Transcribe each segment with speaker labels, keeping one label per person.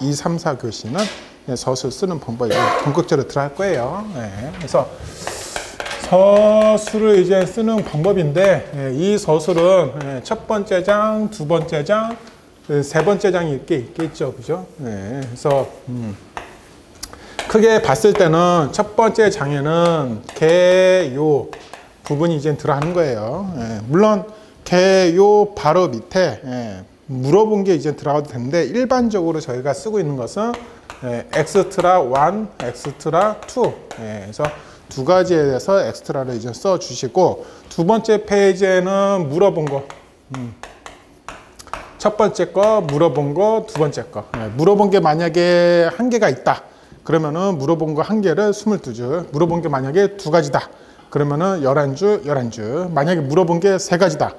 Speaker 1: 2, 3, 4교시는 서술 쓰는 방법이 본격적으로 들어갈 거예요. 그래서 서술을 이제 쓰는 방법인데, 이 서술은 첫 번째 장, 두 번째 장, 세 번째 장이 이렇게 있겠죠. 그죠? 그래서, 크게 봤을 때는 첫 번째 장에는 개요 부분이 이제 들어가는 거예요. 물론, 개요 바로 밑에 물어본 게 이제 들어가도 되는데, 일반적으로 저희가 쓰고 있는 것은 엑스트라 1, 엑스트라 2. 그래서 두 가지에 대해서 엑스트라를 이제 써 주시고, 두 번째 페이지에는 물어본 거, 첫 번째 거, 물어본 거, 두 번째 거. 물어본 게 만약에 한 개가 있다. 그러면은 물어본 거 한 개를 22줄. 물어본 게 만약에 두 가지다. 그러면은 11줄, 11줄. 만약에 물어본 게 세 가지다.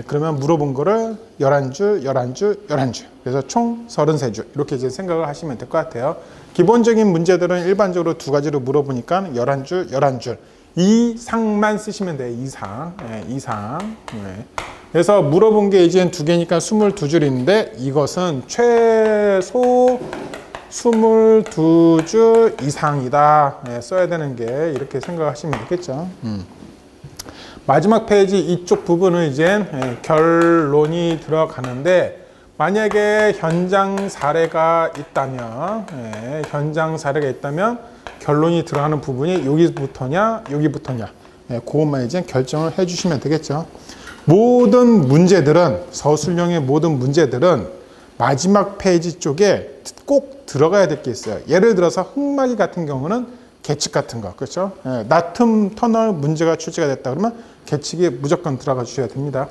Speaker 1: 그러면 물어본 거를 11줄, 11줄, 11줄. 그래서 총 33줄. 이렇게 이제 생각을 하시면 될 것 같아요. 기본적인 문제들은 일반적으로 두 가지로 물어보니까 11줄, 11줄. 이상만 쓰시면 돼요. 이상. 이상. 그래서 물어본 게 이제 두 개니까 22줄인데, 이것은 최소 22줄 이상이다. 써야 되는 게 이렇게 생각하시면 되겠죠. 마지막 페이지 이쪽 부분은 이제 결론이 들어가는데, 만약에 현장 사례가 있다면, 결론이 들어가는 부분이 여기부터냐, 여기부터냐, 그것만 이제 결정을 해주시면 되겠죠. 모든 문제들은, 서술형의 모든 문제들은 마지막 페이지 쪽에 꼭 들어가야 될 게 있어요. 예를 들어서 흙막이 같은 경우는 계측 같은 거, 그렇죠? 나툼 터널 문제가 출제가 됐다 그러면 계측이 무조건 들어가 주셔야 됩니다.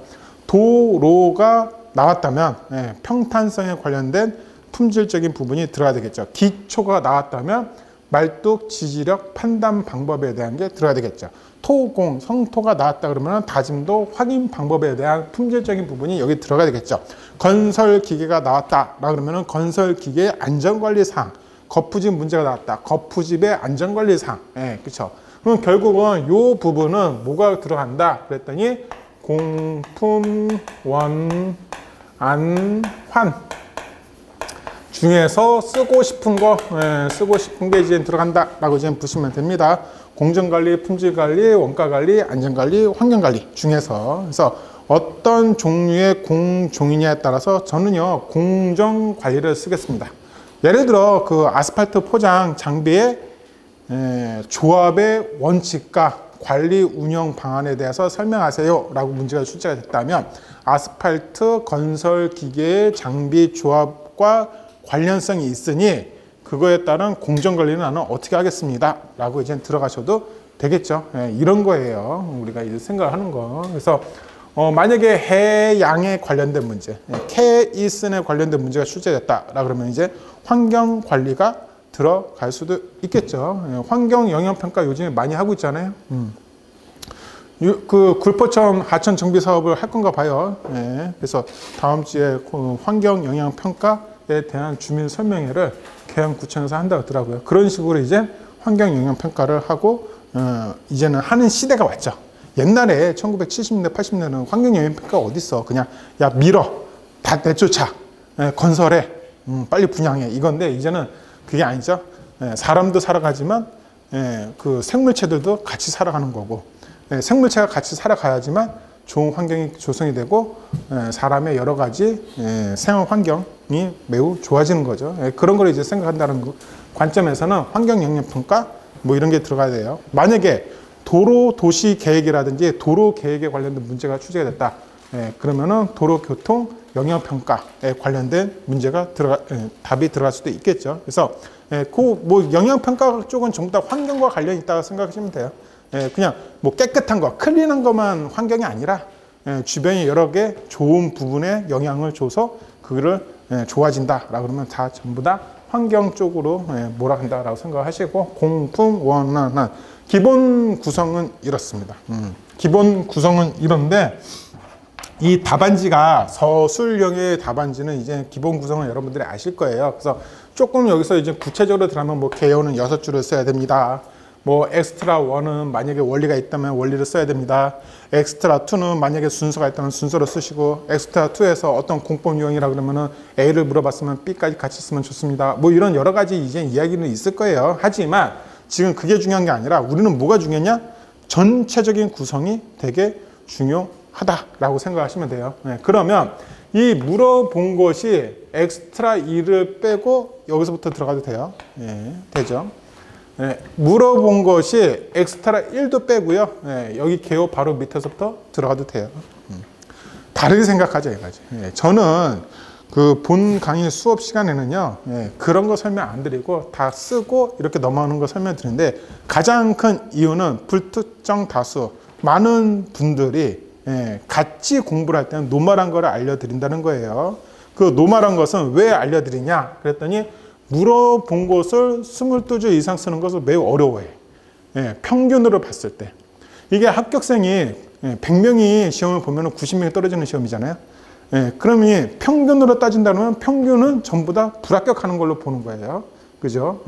Speaker 1: 도로가 나왔다면 평탄성에 관련된 품질적인 부분이 들어가야 되겠죠. 기초가 나왔다면 말뚝, 지지력, 판단 방법에 대한 게 들어가야 되겠죠. 토공, 성토가 나왔다 그러면 다짐도, 확인 방법에 대한 품질적인 부분이 여기 들어가야 되겠죠. 건설 기계가 나왔다 그러면 건설 기계의 안전관리 사항, 거푸집 문제가 나왔다. 거푸집의 안전관리 사항. 그렇죠. 그럼 결국은 이 부분은 뭐가 들어간다 그랬더니 공품, 원, 안, 환 중에서 쓰고 싶은 거, 쓰고 싶은 게 이제 들어간다 라고 이제 보시면 됩니다. 공정관리, 품질관리, 원가관리, 안전관리, 환경관리 중에서. 그래서 어떤 종류의 공종이냐에 따라서 저는요 공정관리를 쓰겠습니다. 예를 들어 그 아스팔트 포장 장비의 조합의 원칙과 관리 운영 방안에 대해서 설명하세요 라고 문제가 출제가 됐다면, 아스팔트 건설 기계의 장비 조합과 관련성이 있으니 그거에 따른 공정관리는 나는 어떻게 하겠습니다 라고 이제 들어가셔도 되겠죠. 이런 거예요, 우리가 이제 생각을 하는 거. 그래서 만약에 해양에 관련된 문제, 케이슨에 관련된 문제가 출제됐다 그러면 이제 환경관리가 들어갈 수도 있겠죠. 환경영향평가 요즘에 많이 하고 있잖아요. 그 굴포천 하천 정비 사업을 할 건가 봐요. 그래서 다음 주에 그 환경영향평가에 대한 주민 설명회를 계양구청에서 한다고 하더라고요. 그런 식으로 이제 환경영향평가를 하고 이제는 하는 시대가 왔죠. 옛날에 1970년대, 80년대는 환경영향평가가 어딨어. 그냥 야 밀어, 다 내쫓아, 건설해, 빨리 분양해 이건데, 이제는 그게 아니죠. 사람도 살아가지만 그 생물체들도 같이 살아가는 거고, 생물체가 같이 살아가야지만 좋은 환경이 조성이 되고 사람의 여러 가지 생활 환경이 매우 좋아지는 거죠. 그런 걸 이제 생각한다는 관점에서는 환경영향평가 뭐 이런 게 들어가야 돼요. 만약에 도로 도시 계획이라든지 도로 계획에 관련된 문제가 출제가 됐다. 그러면은 도로교통 영향평가에 관련된 문제가 답이 들어갈 수도 있겠죠. 그래서 그 뭐 영향평가 쪽은 전부 다 환경과 관련이 있다고 생각하시면 돼요. 그냥 뭐 깨끗한 거, 클린한 것만 환경이 아니라 주변에 여러 개 좋은 부분에 영향을 줘서 그거를 좋아진다라고 그러면 다 전부 다 환경 쪽으로 몰아간다라고 생각하시고, 공품, 원한 기본 구성은 이렇습니다. 기본 구성은 이런데, 이 답안지가 서술형의 답안지는 이제 기본 구성을 여러분들이 아실 거예요. 그래서 조금 여기서 이제 구체적으로 들어가면 뭐 개요는 6줄을 써야 됩니다. 뭐 엑스트라 1은 만약에 원리가 있다면 원리를 써야 됩니다. 엑스트라 2는 만약에 순서가 있다면 순서로 쓰시고, 엑스트라 2에서 어떤 공법 유형이라 그러면은 A를 물어봤으면 B까지 같이 쓰면 좋습니다. 뭐 이런 여러 가지 이제 이야기는 있을 거예요. 하지만 지금 그게 중요한 게 아니라 우리는 뭐가 중요하냐? 전체적인 구성이 되게 중요하다라고 생각하시면 돼요. 네, 그러면 이 물어본 것이 엑스트라 2를 빼고 여기서부터 들어가도 돼요. 네, 되죠. 네, 물어본 것이 엑스트라 1도 빼고요. 네, 여기 개요 바로 밑에서부터 들어가도 돼요. 다르게 생각하죠, 이거지. 네, 저는 그 본 강의 수업 시간에는요, 네, 그런 거 설명 안 드리고 다 쓰고 이렇게 넘어가는 거 설명드리는데, 가장 큰 이유는 불특정 다수, 많은 분들이 같이 공부를 할 때는 노멀한 거를 알려드린다는 거예요. 그 노멀한 것은 왜 알려드리냐 그랬더니, 물어본 것을 22줄 이상 쓰는 것을 매우 어려워해. 평균으로 봤을 때. 이게 합격생이 100명이 시험을 보면 90명이 떨어지는 시험이잖아요. 그러면 평균으로 따진다면 평균은 전부 다 불합격하는 걸로 보는 거예요. 그죠?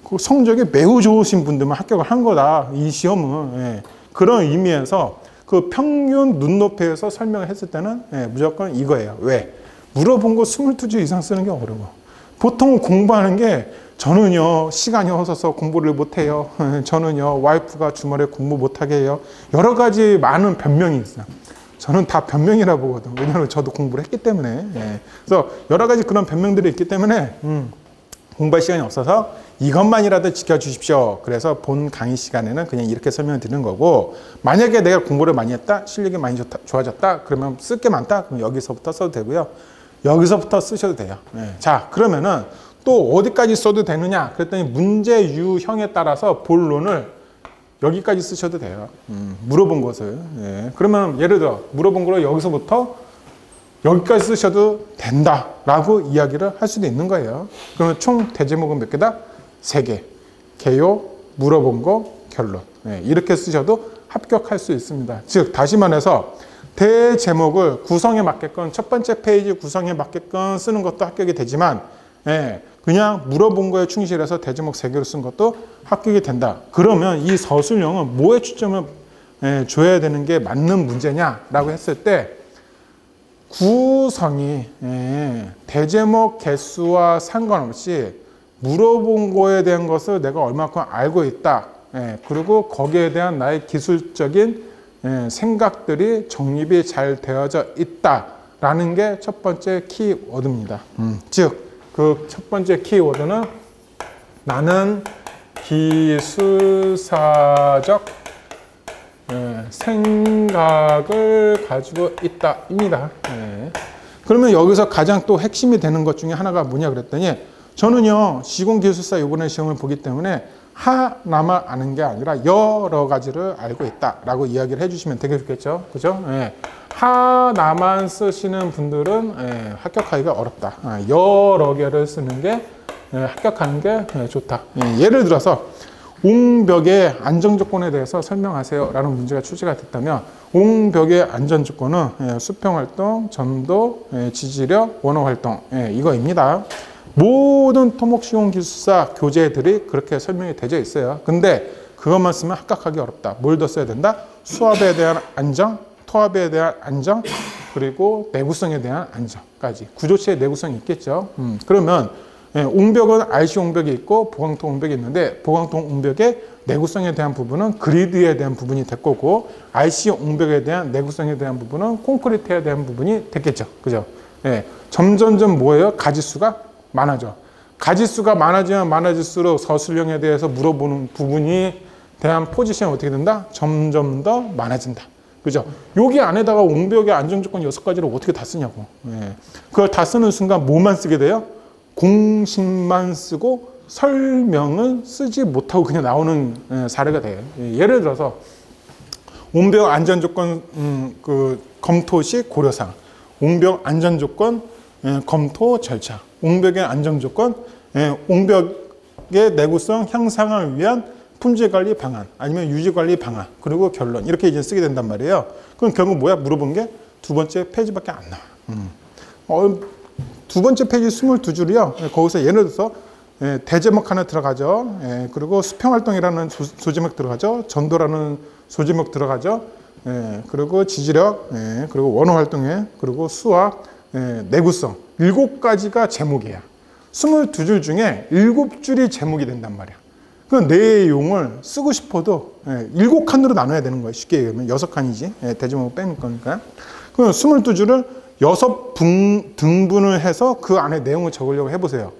Speaker 1: 그 성적이 매우 좋으신 분들만 합격을 한 거다. 이 시험은. 그런 의미에서 그 평균 눈높이에서 설명을 했을 때는 무조건 이거예요. 왜? 물어본 거 22줄 이상 쓰는 게 어려워. 보통 공부하는 게, 저는요 시간이 없어서 공부를 못해요. 저는요 와이프가 주말에 공부 못하게 해요. 여러 가지 많은 변명이 있어요. 저는 다 변명이라 보거든. 왜냐하면 저도 공부를 했기 때문에. 그래서 여러 가지 그런 변명들이 있기 때문에 공부할 시간이 없어서 이것만이라도 지켜주십시오. 그래서 본 강의 시간에는 그냥 이렇게 설명을 드리는 거고, 만약에 내가 공부를 많이 했다, 실력이 많이 좋아졌다, 그러면 쓸 게 많다, 그럼 여기서부터 써도 되고요. 여기서부터 쓰셔도 돼요. 자, 그러면은 또 어디까지 써도 되느냐 그랬더니, 문제 유형에 따라서 본론을 여기까지 쓰셔도 돼요. 물어본 것을. 그러면 예를 들어 물어본 거를 여기서부터 여기까지 쓰셔도 된다라고 이야기를 할 수도 있는 거예요. 그러면 총 대제목은 몇 개다? 3개. 개요, 물어본 거, 결론. 이렇게 쓰셔도 합격할 수 있습니다. 즉 다시 말해서 대제목을 구성에 맞게끔, 첫 번째 페이지 구성에 맞게끔 쓰는 것도 합격이 되지만, 그냥 물어본 거에 충실해서 대제목 3개로 쓴 것도 합격이 된다. 그러면 이 서술형은 뭐에 초점을 줘야 되는 게 맞는 문제냐라고 했을 때, 구성이 대제목 개수와 상관없이 물어본 거에 대한 것을 내가 얼마큼 알고 있다. 그리고 거기에 대한 나의 기술적인 생각들이 정립이 잘 되어져 있다라는 게 첫 번째 키워드입니다. 즉, 그 첫 번째 키워드는 나는 기술사적 생각을 가지고 있다입니다. 그러면 여기서 가장 또 핵심이 되는 것 중에 하나가 뭐냐 그랬더니, 저는요 시공기술사 이번에 시험을 보기 때문에 하나만 아는 게 아니라 여러 가지를 알고 있다라고 이야기를 해주시면 되게 좋겠죠. 그죠? 하나만 쓰시는 분들은 합격하기가 어렵다. 여러 개를 쓰는 게 합격하는 게 좋다. 예를 들어서 옹벽의 안전조건에 대해서 설명하세요 라는 문제가 출제가 됐다면, 옹벽의 안전조건은 수평활동, 전도, 지지력, 원호활동, 이거입니다. 모든 토목시공기술사 교재들이 그렇게 설명이 되어 있어요. 근데 그것만 쓰면 합격하기 어렵다. 뭘 더 써야 된다? 수압에 대한 안정, 토압에 대한 안정, 그리고 내구성에 대한 안정까지. 구조체의 내구성이 있겠죠. 그러면 옹벽은 RC 옹벽이 있고 보강통 옹벽이 있는데, 보강통 옹벽의 내구성에 대한 부분은 그리드에 대한 부분이 될 거고, RC 옹벽에 대한 내구성에 대한 부분은 콘크리트에 대한 부분이 됐겠죠. 그죠? 점점점 뭐예요? 가지수가 많아져. 가지수가 많아지면 많아질수록 서술형에 대해서 물어보는 부분이 대한 포지션이 어떻게 된다? 점점 더 많아진다. 그죠? 여기 안에다가 옹벽의 안정조건 6가지를 어떻게 다 쓰냐고. 그걸 다 쓰는 순간 뭐만 쓰게 돼요? 공식만 쓰고 설명은 쓰지 못하고 그냥 나오는 사례가 돼요. 예를 들어서 옹벽 안전조건 검토 시 고려사항, 옹벽 안전조건 검토 절차, 옹벽의 안정조건, 옹벽의 내구성 향상을 위한 품질관리 방안, 아니면 유지관리 방안, 그리고 결론, 이렇게 이제 쓰게 된단 말이에요. 그럼 결국 뭐야? 물어본 게 두 번째 페이지밖에 안 나와. 두 번째 페이지 22줄이요. 거기서 예를 들어서 예, 대제목 하나 들어가죠. 예, 그리고 수평활동이라는 소제목 들어가죠. 전도라는 소제목 들어가죠. 예, 그리고 지지력, 예, 그리고 원어활동에, 그리고 수학, 예, 내구성. 7가지가 제목이야. 22줄 중에 7줄이 제목이 된단 말이야. 그 내용을 쓰고 싶어도 7칸으로 나눠야 되는 거예요. 쉽게 얘기하면 6칸이지. 예, 대제목 빼는 거니까. 그 22줄을 6등분을 해서 그 안에 내용을 적으려고 해보세요.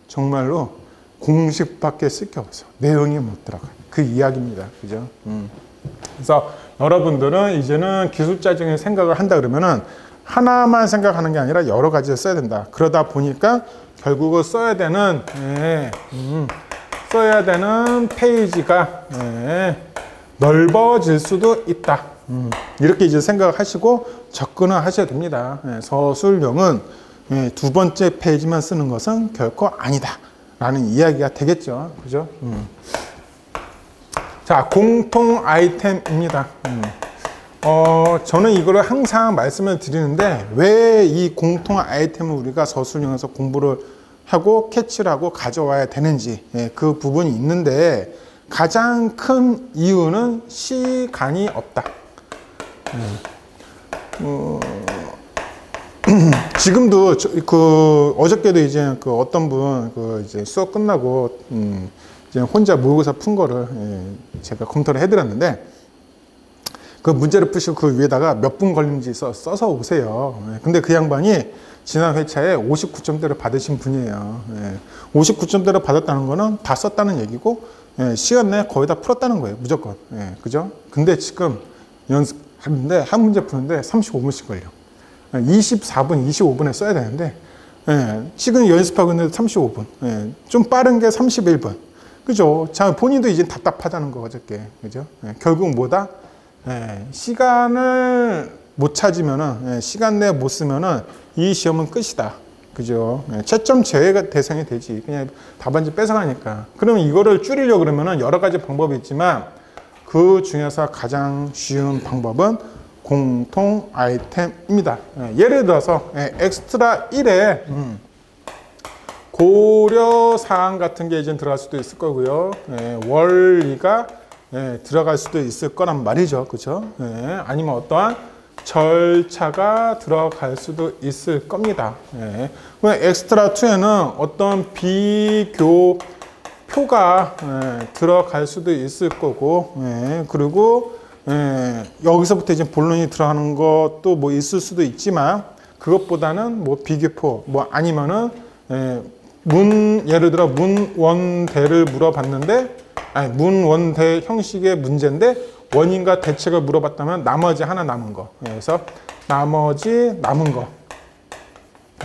Speaker 1: 정말로 공식밖에 쓸 게 없어. 내용이 못 들어가. 그 이야기입니다. 그죠? 그래서 여러분들은 이제는 기술자적인 생각을 한다 그러면은 하나만 생각하는 게 아니라 여러 가지를 써야 된다. 그러다 보니까 결국은 써야 되는 페이지가 넓어질 수도 있다. 이렇게 이제 생각을 하시고 접근을 하셔야 됩니다. 서술형은 2번째 페이지만 쓰는 것은 결코 아니다. 라는 이야기가 되겠죠. 그죠? 자, 공통 아이템입니다. 저는 이거를 항상 말씀을 드리는데 왜 이 공통 아이템을 우리가 서술형에서 공부를 하고 캐치를 하고 가져와야 되는지 그 부분이 있는데 가장 큰 이유는 시간이 없다. 지금도 어저께도 이제 어떤 분 이제 수업 끝나고 이제 혼자 모의고사 푼 거를 제가 검토를 해드렸는데 그 문제를 푸시고 그 위에다가 몇 분 걸린지 써서 오세요. 근데 그 양반이 지난 회차에 59점대를 받으신 분이에요. 59점대를 받았다는 거는 다 썼다는 얘기고 시간 내에 거의 다 풀었다는 거예요. 무조건. 그죠? 근데 지금 연습하는데 한 문제 푸는데 35분씩 걸려. 24분, 25분에 써야 되는데 지금 연습하고 있는데 35분. 좀 빠른 게 31분. 그죠? 자, 본인도 이제 답답하다는 거 어저께. 그죠? 결국 뭐다? 시간을 못 찾으면은 시간 내에 못 쓰면은 이 시험은 끝이다. 그죠? 채점 제외가 대상이 되지. 그냥 답안지 뺏어가니까. 그러면 이거를 줄이려고 그러면은 여러 가지 방법이 있지만 그 중에서 가장 쉬운 방법은 공통 아이템입니다. 예를 들어서 엑스트라 1에 고려사항 같은 게 이제 들어갈 수도 있을 거고요. 원리가 들어갈 수도 있을 거란 말이죠. 그죠? 아니면 어떠한 절차가 들어갈 수도 있을 겁니다. 엑스트라 2에는 어떤 비교 표가 들어갈 수도 있을 거고, 그리고 여기서부터 이제 본론이 들어가는 것도 뭐 있을 수도 있지만 그것보다는 뭐 비교표 뭐 아니면은 예를 들어 문원대를 물어봤는데 문원대 형식의 문제인데 원인과 대책을 물어봤다면 나머지 하나 남은 거. 그래서 나머지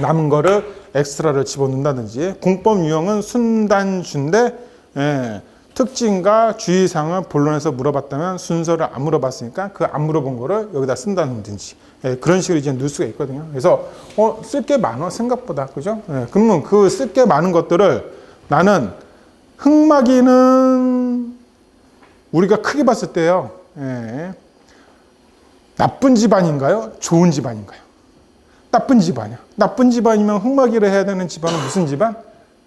Speaker 1: 남은 거를 엑스트라를 집어넣는다든지 공법 유형은 순단주인데 특징과 주의사항을 본론에서 물어봤다면 순서를 안 물어봤으니까 그 안 물어본 거를 여기다 쓴다든지 그런 식으로 이제 넣을 수가 있거든요. 그래서 쓸 게 많아 생각보다. 그죠? 그러면 그 쓸 게 많은 것들을 나는 흑마기는 우리가 크게 봤을 때요. 나쁜 집안인가요? 좋은 집안인가요? 나쁜 집안이야. 나쁜 집안이면 흑마기를 해야 되는 집안은 무슨 집안?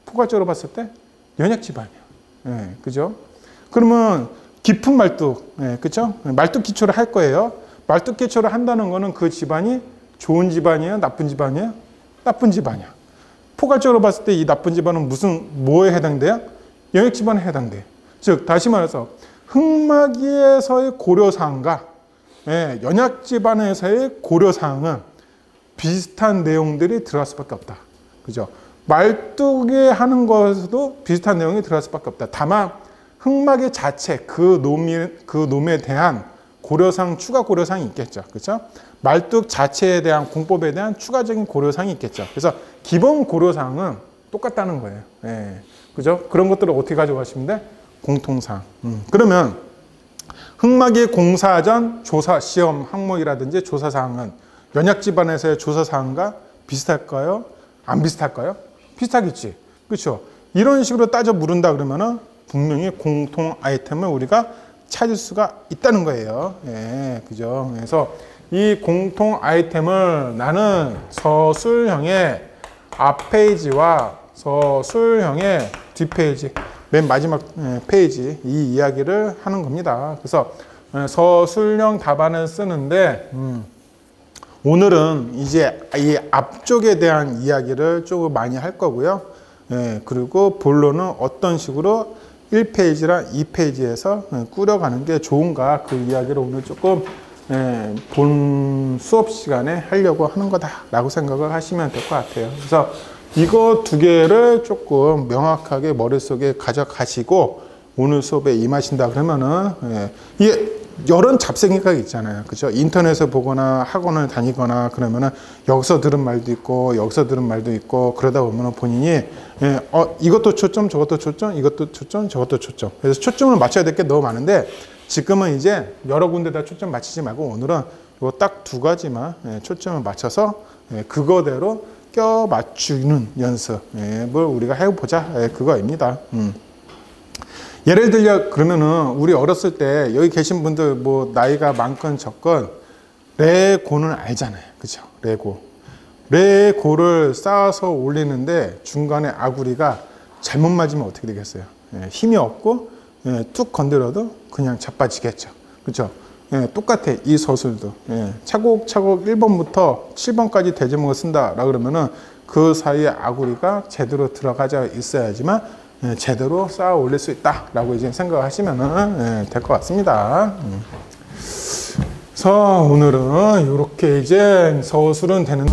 Speaker 1: 포괄적으로 봤을 때 연약 집안이야. 그죠? 그러면 깊은 말뚝, 그죠? 말뚝 기초를 할 거예요. 말뚝 기초를 한다는 거는 그 집안이 좋은 집안이에요? 나쁜 집안이에요? 나쁜 집안이야. 포괄적으로 봤을 때 이 나쁜 집안은 뭐에 해당돼요? 연약 집안에 해당돼요. 즉, 다시 말해서 흑마기에서의 고려사항과 연약 집안에서의 고려사항은 비슷한 내용들이 들어갈 수밖에 없다. 그죠? 말뚝에 하는 것에서도 비슷한 내용이 들어갈 수밖에 없다. 다만 흑마기 자체 그 놈에 대한 고려사항, 추가 고려사항이 있겠죠. 그렇죠? 말뚝 자체에 대한 공법에 대한 추가적인 고려사항이 있겠죠. 그래서 기본 고려사항은 똑같다는 거예요. 그죠? 그런 것들을 어떻게 가져가시면 돼? 공통사항. 그러면 흑마기 공사전 조사 시험 항목이라든지 조사사항은 연약 집안에서의 조사사항과 비슷할까요? 안 비슷할까요? 비슷하겠지. 그렇죠? 이런 식으로 따져 물은다 그러면은 분명히 공통 아이템을 우리가 찾을 수가 있다는 거예요. 그죠? 그래서 이 공통 아이템을 나는 서술형의 앞페이지와 서술형의 뒷페이지, 맨 마지막 페이지 이 이야기를 하는 겁니다. 그래서 서술형 답안을 쓰는데 오늘은 이제 이 앞쪽에 대한 이야기를 조금 많이 할 거고요. 그리고 본론은 어떤 식으로 1페이지랑 2페이지에서 꾸려가는 게 좋은가 그 이야기를 오늘 조금 본 수업 시간에 하려고 하는 거다라고 생각을 하시면 될 것 같아요. 그래서 이거 두 개를 조금 명확하게 머릿속에 가져가시고 오늘 수업에 임하신다 그러면은 이게 여러 잡생이가 있잖아요. 그죠? 인터넷에 보거나 학원을 다니거나 그러면은 여기서 들은 말도 있고 여기서 들은 말도 있고 그러다 보면은 본인이 이것도 초점 저것도 초점 이것도 초점 저것도 초점 그래서 초점을 맞춰야 될 게 너무 많은데 지금은 이제 여러 군데다 초점 맞추지 말고 오늘은 요 딱 두 가지만 초점을 맞춰서 그거대로 껴 맞추는 연습을 우리가 해보자 그거입니다. 예를 들려 그러면은 우리 어렸을 때 여기 계신 분들 뭐 나이가 많건 적건 레고는 알잖아요. 그죠? 레고를 쌓아서 올리는데 중간에 아구리가 잘못 맞으면 어떻게 되겠어요? 힘이 없고 뚝 건드려도 그냥 자빠지겠죠. 그죠? 똑같아. 이 서술도 차곡차곡 1번부터 7번까지 대제목을 쓴다라 그러면은 그 사이에 아구리가 제대로 들어가져 있어야지만 제대로 쌓아 올릴 수 있다라고 이제 생각하시면 될 것 같습니다. 그래서 오늘은 이렇게 이제 서술은 되는.